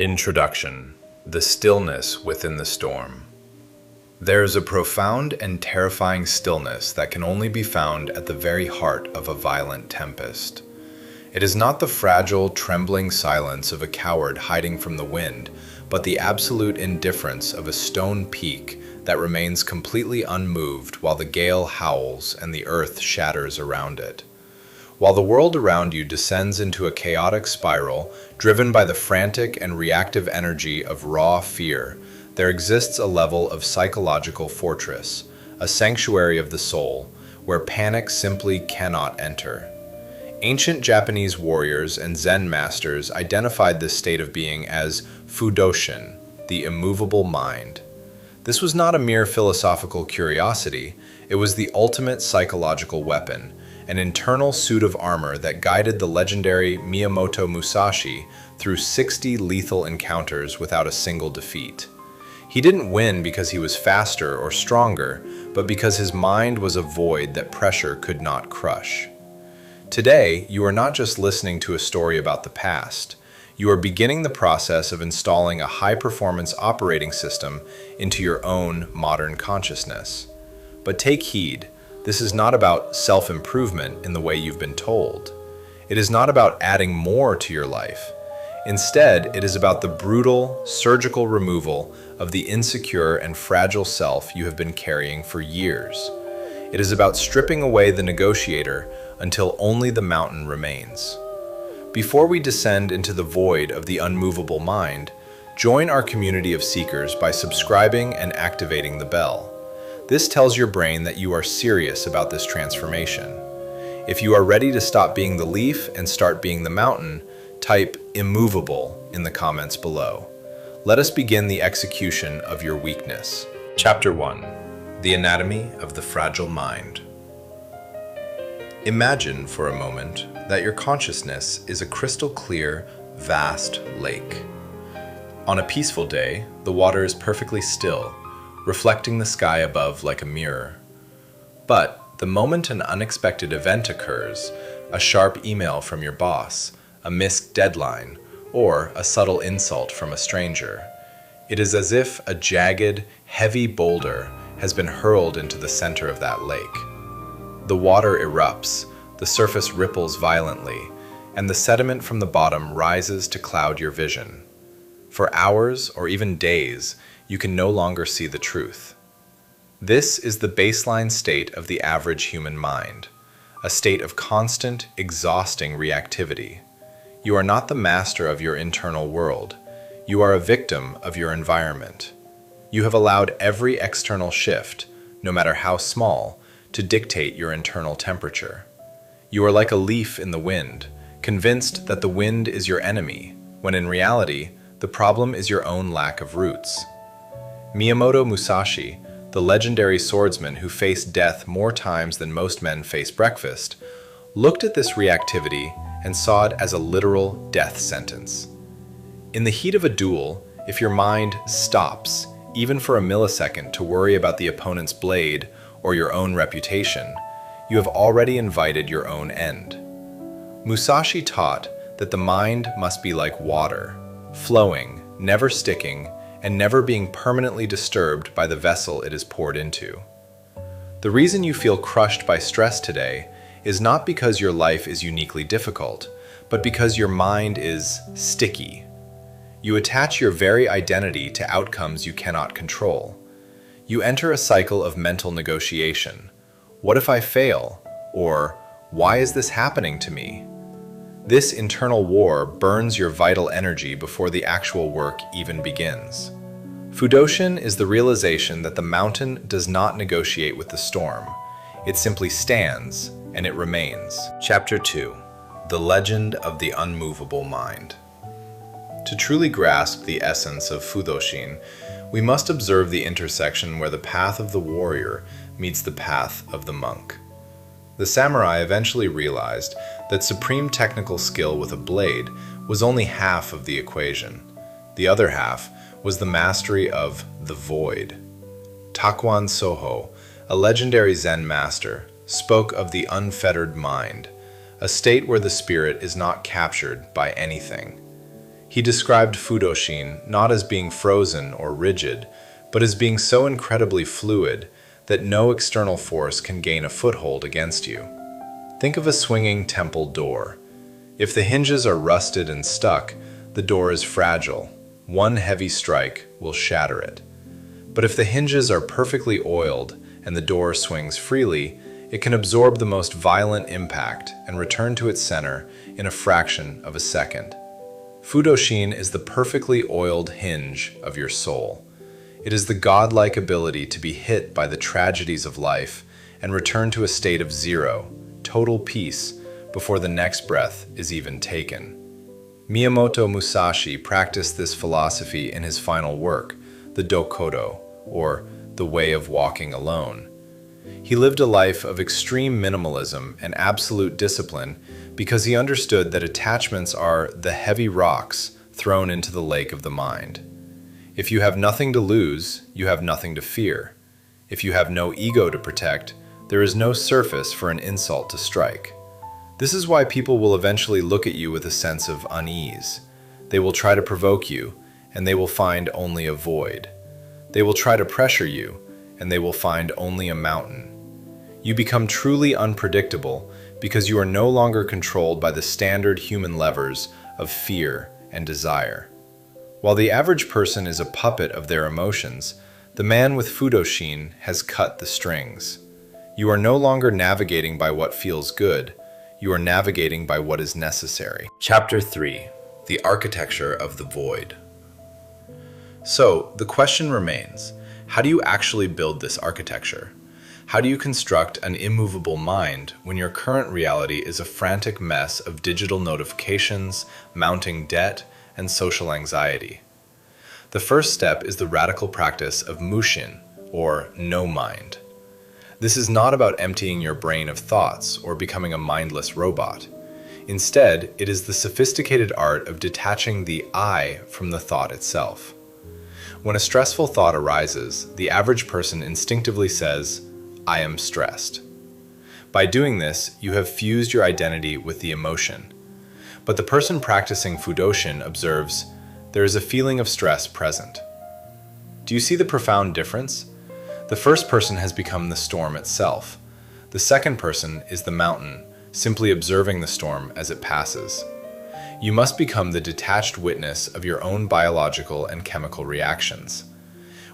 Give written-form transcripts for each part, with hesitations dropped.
Introduction: The Stillness Within the Storm. There is a profound and terrifying stillness that can only be found at the very heart of a violent tempest. It is not the fragile, trembling silence of a coward hiding from the wind, but the absolute indifference of a stone peak that remains completely unmoved while the gale howls and the earth shatters around it. While the world around you descends into a chaotic spiral, driven by the frantic and reactive energy of raw fear, there exists a level of psychological fortress, a sanctuary of the soul, where panic simply cannot enter. Ancient Japanese warriors and Zen masters identified this state of being as Fudōshin, the immovable mind. This was not a mere philosophical curiosity, it was the ultimate psychological weapon, an internal suit of armor that guided the legendary Miyamoto Musashi through 60 lethal encounters without a single defeat. He didn't win because he was faster or stronger, but because his mind was a void that pressure could not crush. Today, you are not just listening to a story about the past. You are beginning the process of installing a high-performance operating system into your own modern consciousness. But take heed. This is not about self-improvement in the way you've been told. It is not about adding more to your life. Instead, it is about the brutal, surgical removal of the insecure and fragile self you have been carrying for years. It is about stripping away the negotiator until only the mountain remains. Before we descend into the void of the unmovable mind, join our community of seekers by subscribing and activating the bell. This tells your brain that you are serious about this transformation. If you are ready to stop being the leaf and start being the mountain, type Immovable in the comments below. Let us begin the execution of your weakness. Chapter 1: The Anatomy of the Fragile Mind. Imagine for a moment that your consciousness is a crystal clear, vast lake. On a peaceful day, the water is perfectly still, reflecting the sky above like a mirror. But the moment an unexpected event occurs, a sharp email from your boss, a missed deadline, or a subtle insult from a stranger, it is as if a jagged, heavy boulder has been hurled into the center of that lake. The water erupts, the surface ripples violently, and the sediment from the bottom rises to cloud your vision. For hours or even days, you can no longer see the truth. This is the baseline state of the average human mind, a state of constant, exhausting reactivity. You are not the master of your internal world. You are a victim of your environment. You have allowed every external shift, no matter how small, to dictate your internal temperature. You are like a leaf in the wind, convinced that the wind is your enemy, when in reality, the problem is your own lack of roots. Miyamoto Musashi, the legendary swordsman who faced death more times than most men face breakfast, looked at this reactivity and saw it as a literal death sentence. In the heat of a duel, if your mind stops, even for a millisecond, to worry about the opponent's blade or your own reputation, you have already invited your own end. Musashi taught that the mind must be like water, flowing, never sticking, and never being permanently disturbed by the vessel it is poured into. The reason you feel crushed by stress today is not because your life is uniquely difficult, but because your mind is sticky. You attach your very identity to outcomes you cannot control. You enter a cycle of mental negotiation. What if I fail? Or, why is this happening to me? This internal war burns your vital energy before the actual work even begins. Fudōshin is the realization that the mountain does not negotiate with the storm. It simply stands, and it remains. Chapter 2: The Legend of the Unmovable Mind. To truly grasp the essence of Fudōshin, we must observe the intersection where the path of the warrior meets the path of the monk. The samurai eventually realized that supreme technical skill with a blade was only half of the equation. The other half was the mastery of the void. Takuan Soho, a legendary Zen master, spoke of the unfettered mind, a state where the spirit is not captured by anything. He described Fudōshin not as being frozen or rigid, but as being so incredibly fluid that no external force can gain a foothold against you. Think of a swinging temple door. If the hinges are rusted and stuck, the door is fragile. One heavy strike will shatter it. But if the hinges are perfectly oiled and the door swings freely, it can absorb the most violent impact and return to its center in a fraction of a second. Fudōshin is the perfectly oiled hinge of your soul. It is the godlike ability to be hit by the tragedies of life and return to a state of zero, total peace, before the next breath is even taken. Miyamoto Musashi practiced this philosophy in his final work, the Dokodo, or the Way of Walking Alone. He lived a life of extreme minimalism and absolute discipline because he understood that attachments are the heavy rocks thrown into the lake of the mind. If you have nothing to lose, you have nothing to fear. If you have no ego to protect, there is no surface for an insult to strike. This is why people will eventually look at you with a sense of unease. They will try to provoke you, and they will find only a void. They will try to pressure you, and they will find only a mountain. You become truly unpredictable because you are no longer controlled by the standard human levers of fear and desire. While the average person is a puppet of their emotions, the man with Fudōshin has cut the strings. You are no longer navigating by what feels good. You are navigating by what is necessary. Chapter 3. The Architecture of the Void. So, the question remains, how do you actually build this architecture? How do you construct an immovable mind when your current reality is a frantic mess of digital notifications, mounting debt, and social anxiety? The first step is the radical practice of Mushin, or no mind. This is not about emptying your brain of thoughts or becoming a mindless robot. Instead, it is the sophisticated art of detaching the I from the thought itself. When a stressful thought arises, the average person instinctively says, "I am stressed." By doing this, you have fused your identity with the emotion. But the person practicing Fudōshin observes, there is a feeling of stress present. Do you see the profound difference? The first person has become the storm itself. The second person is the mountain, simply observing the storm as it passes. You must become the detached witness of your own biological and chemical reactions.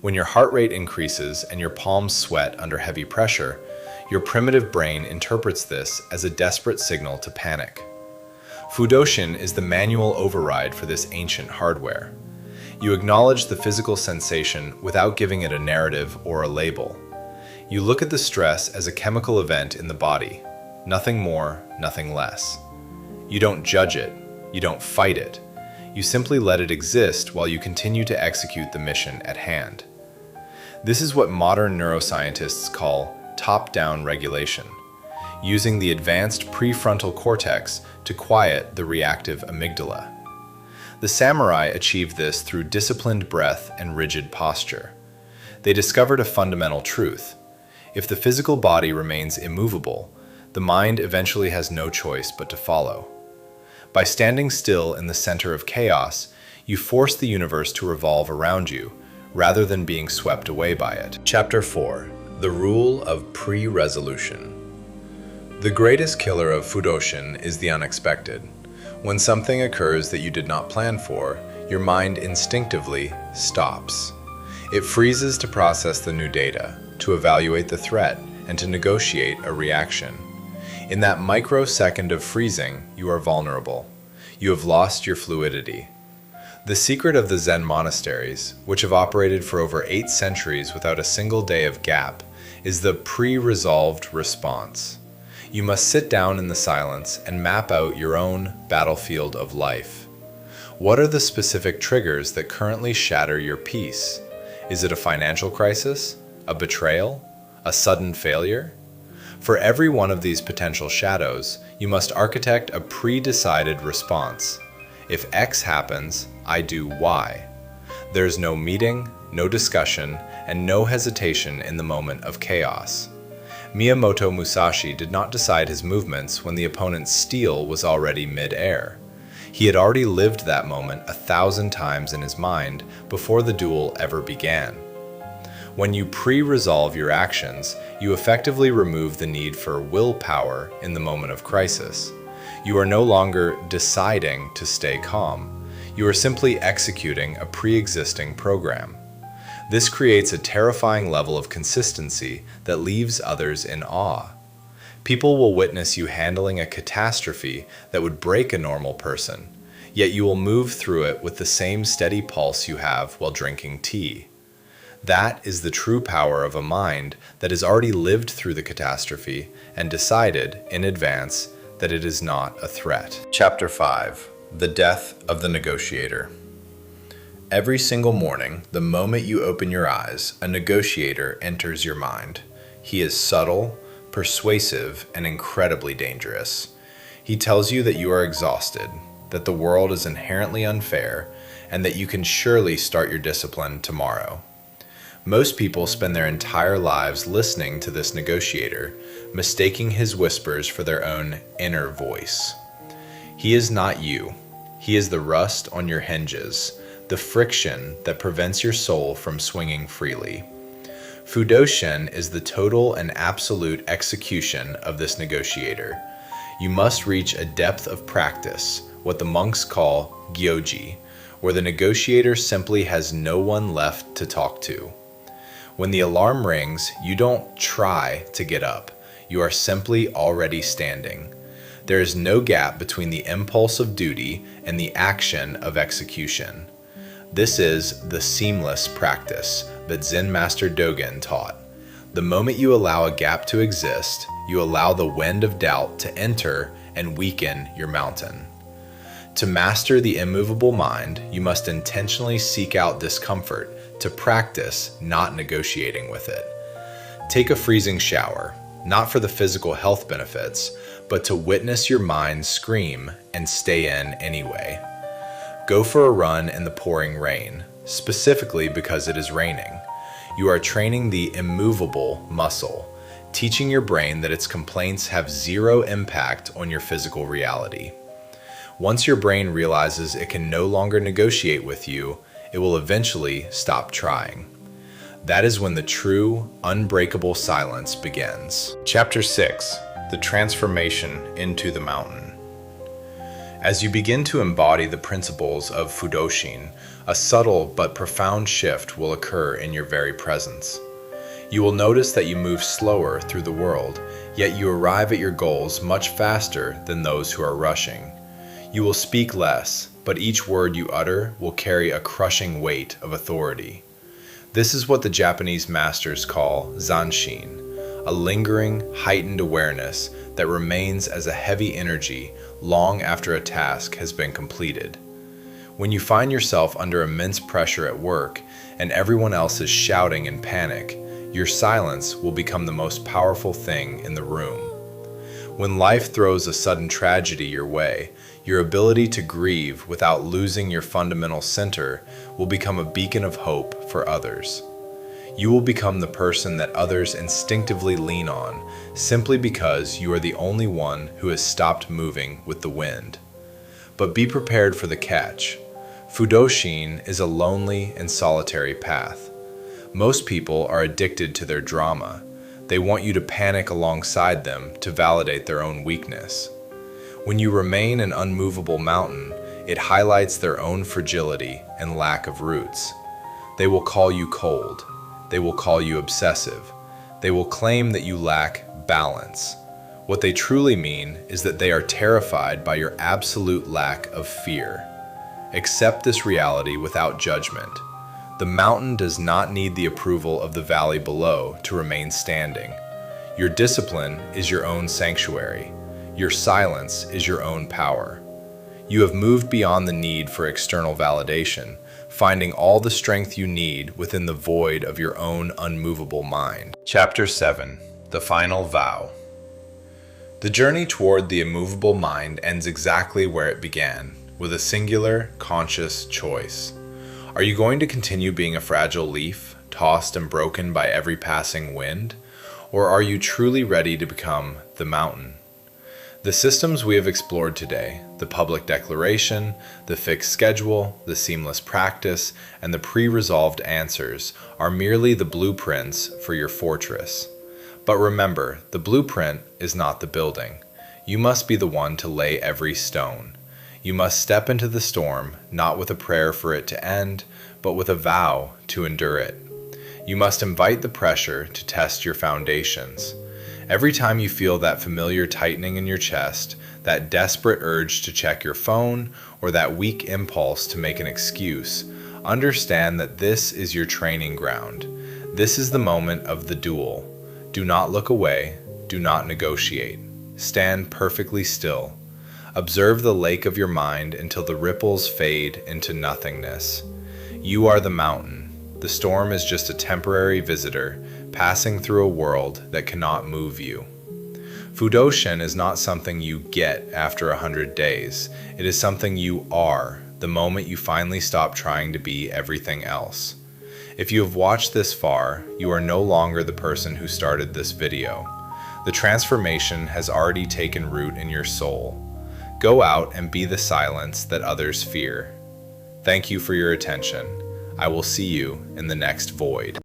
When your heart rate increases and your palms sweat under heavy pressure, your primitive brain interprets this as a desperate signal to panic. Fudōshin is the manual override for this ancient hardware. You acknowledge the physical sensation without giving it a narrative or a label. You look at the stress as a chemical event in the body, nothing more, nothing less. You don't judge it, you don't fight it. You simply let it exist while you continue to execute the mission at hand. This is what modern neuroscientists call top-down regulation, using the advanced prefrontal cortex to quiet the reactive amygdala. The samurai achieved this through disciplined breath and rigid posture. They discovered a fundamental truth. If the physical body remains immovable, the mind eventually has no choice but to follow. By standing still in the center of chaos, you force the universe to revolve around you, rather than being swept away by it. Chapter 4. The Rule of Pre-Resolution. The greatest killer of Fudōshin is the unexpected. When something occurs that you did not plan for, your mind instinctively stops. It freezes to process the new data, to evaluate the threat, and to negotiate a reaction. In that microsecond of freezing, you are vulnerable. You have lost your fluidity. The secret of the Zen monasteries, which have operated for over 8 centuries without a single day of gap, is the pre-resolved response. You must sit down in the silence and map out your own battlefield of life. What are the specific triggers that currently shatter your peace? Is it a financial crisis? A betrayal? A sudden failure? For every one of these potential shadows, you must architect a pre-decided response. If X happens, I do Y. There's no meeting, no discussion, and no hesitation in the moment of chaos. Miyamoto Musashi did not decide his movements when the opponent's steel was already mid-air. He had already lived that moment 1,000 times in his mind before the duel ever began. When you pre-resolve your actions, you effectively remove the need for willpower in the moment of crisis. You are no longer deciding to stay calm. You are simply executing a pre-existing program. This creates a terrifying level of consistency that leaves others in awe. People will witness you handling a catastrophe that would break a normal person, yet you will move through it with the same steady pulse you have while drinking tea. That is the true power of a mind that has already lived through the catastrophe and decided in advance that it is not a threat. Chapter 5. The Death of the Negotiator. Every single morning, the moment you open your eyes, a negotiator enters your mind. He is subtle, persuasive, and incredibly dangerous. He tells you that you are exhausted, that the world is inherently unfair, and that you can surely start your discipline tomorrow. Most people spend their entire lives listening to this negotiator, mistaking his whispers for their own inner voice. He is not you. He is the rust on your hinges, the friction that prevents your soul from swinging freely. Fudōshin is the total and absolute execution of this negotiator. You must reach a depth of practice, what the monks call gyoji, where the negotiator simply has no one left to talk to. When the alarm rings, you don't try to get up. You are simply already standing. There is no gap between the impulse of duty and the action of execution. This is the seamless practice that Zen Master Dogen taught. The moment you allow a gap to exist, you allow the wind of doubt to enter and weaken your mountain. To master the immovable mind, you must intentionally seek out discomfort, to practice not negotiating with it. Take a freezing shower, not for the physical health benefits, but to witness your mind scream and stay in anyway. Go for a run in the pouring rain, specifically because it is raining. You are training the immovable muscle, teaching your brain that its complaints have zero impact on your physical reality. Once your brain realizes it can no longer negotiate with you, it will eventually stop trying. That is when the true, unbreakable silence begins. Chapter 6. The Transformation into the Mountain. As you begin to embody the principles of Fudōshin, a subtle but profound shift will occur in your very presence. You will notice that you move slower through the world, yet you arrive at your goals much faster than those who are rushing. You will speak less, but each word you utter will carry a crushing weight of authority. This is what the Japanese masters call zanshin, a lingering, heightened awareness that remains as a heavy energy long after a task has been completed. When you find yourself under immense pressure at work and everyone else is shouting in panic, your silence will become the most powerful thing in the room. When life throws a sudden tragedy your way, your ability to grieve without losing your fundamental center will become a beacon of hope for others. You will become the person that others instinctively lean on simply because you are the only one who has stopped moving with the wind. But be prepared for the catch. Fudōshin is a lonely and solitary path. Most people are addicted to their drama. They want you to panic alongside them to validate their own weakness. When you remain an unmovable mountain, it highlights their own fragility and lack of roots. They will call you cold. They will call you obsessive. They will claim that you lack balance. What they truly mean is that they are terrified by your absolute lack of fear. Accept this reality without judgment. The mountain does not need the approval of the valley below to remain standing. Your discipline is your own sanctuary. Your silence is your own power. You have moved beyond the need for external validation, finding all the strength you need within the void of your own unmovable mind. Chapter 7. The Final Vow. The journey toward the immovable mind ends exactly where it began, with a singular, conscious choice. Are you going to continue being a fragile leaf, tossed and broken by every passing wind? Or are you truly ready to become the mountain? The systems we have explored today, the public declaration, the fixed schedule, the seamless practice, and the pre-resolved answers, are merely the blueprints for your fortress. But remember, the blueprint is not the building. You must be the one to lay every stone. You must step into the storm, not with a prayer for it to end, but with a vow to endure it. You must invite the pressure to test your foundations. Every time you feel that familiar tightening in your chest, that desperate urge to check your phone, or that weak impulse to make an excuse, understand that this is your training ground. This is the moment of the duel. Do not look away. Do not negotiate. Stand perfectly still. Observe the lake of your mind until the ripples fade into nothingness. You are the mountain. The storm is just a temporary visitor passing through a world that cannot move you. Fudōshin is not something you get after 100 days. It is something you are the moment you finally stop trying to be everything else. If you have watched this far, you are no longer the person who started this video. The transformation has already taken root in your soul. Go out and be the silence that others fear. Thank you for your attention. I will see you in the next void.